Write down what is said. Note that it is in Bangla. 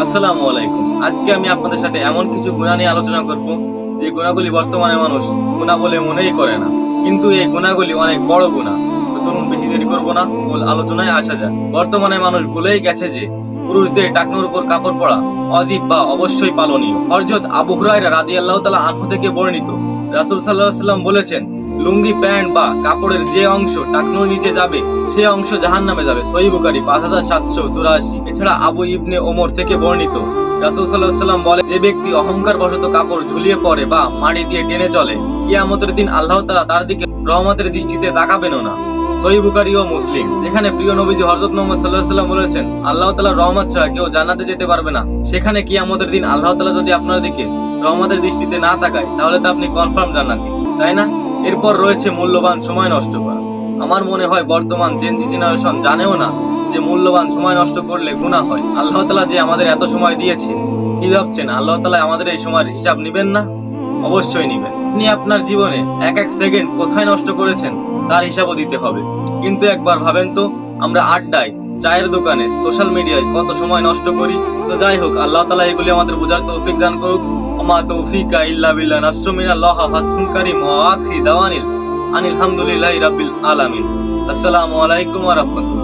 আসসালামু আলাইকুম। আজকে আমি আপনাদের সাথে এমন কিছু গুনাহ নিয়ে আলোচনা করব যে গুনাহগুলি বর্তমানে মানুষ গুনাহ বলে মনেই করে না, কিন্তু এই গুনাহগুলি অনেক বড় গুনাহ। তো চলুন বেশি দেরি করব না, মূল আলোচনায় আসা যাক। বর্তমানে মানুষ ভুলেই গেছে যে পুরুষদের টাকনোর উপর কাপড় পরা ওয়াজিব বা অবশ্যই পালনীয়। হযরত আবু হুরায়রা রাদিয়াল্লাহু তাআলা আনহু থেকে বর্ণিত, রাসূল সাল্লাল্লাহু আলাইহি ওয়াসাল্লাম বলেছেন, লুঙ্গি প্যান্ট বা কাপড়ের যে অংশ টাকনোর নিচে যাবে সে অংশ জাহান্নামে যাবে। সহিহ বুখারী 5784। এছাড়া আবু ইবনে ওমর থেকে বর্ণিত, রাসূল সাল্লাল্লাহু আলাইহি ওয়াসাল্লাম বলে, যে ব্যক্তি অহংকার বশত কাপড় ঝুলিয়ে পড়ে বা মাড়ি দিয়ে টেনে চলে, কিয়ামতের দিন আল্লাহ তাআলা তার দিকে রহমতের দৃষ্টিতে তাকাবেনও না। সহিহ বুখারী ও মুসলিম, যেখানে প্রিয় নবীজি হযরত মুহাম্মদ সাল্লাল্লাহু আলাইহি ওয়াসাল্লাম বলেছেন, আল্লাহ তাআলার রহমত ছাড়া কেউ জান্নাতে যেতে পারবে না, সেখানে কিয়ামতের দিন আল্লাহ তাআলা যদি আপনার দিকে রহমতের দৃষ্টিতে না তাকায় তাহলে তো আপনি কনফার্ম জান্নাতি, তাই না? এরপর রয়েছে মূল্যবান সময় নষ্ট করা। আমার মনে হয় বর্তমান জেনজি জেনারেশন জানেও না যে মূল্যবান সময় নষ্ট করলে গুনাহ হয়। আল্লাহ তাআলা যে আমাদের এত সময় দিয়েছে, কি ভাবছেন আল্লাহ তাআলা আমাদের এই সময়ের হিসাব নেবেন না? অবশ্যই নেবেন। আপনি আপনার জীবনে এক এক সেকেন্ড কোথায় নষ্ট করেছেন তার হিসাবও দিতে হবে। কিন্তু একবার ভাবেন তো, আমরা আড্ডায়, চায়ের দোকানে, সোশ্যাল মিডিয়ায় কত সময় নষ্ট করি। তো যাই হোক, আল্লাহ তাআলা এগুলি আমাদের বোঝার তৌফিক দান করুক। ওমা তৌফিকা ইল্লা বিল্লাহ। নাসরুম মিনাল্লাহ ওয়া ফাতহুন কারীম ওয়া আখিরি দাওয়ানিল আনিল হামদুলিল্লাহি রাব্বিল আলামিন। আসসালামু আলাইকুম ওয়া রাহমাতুল্লাহ।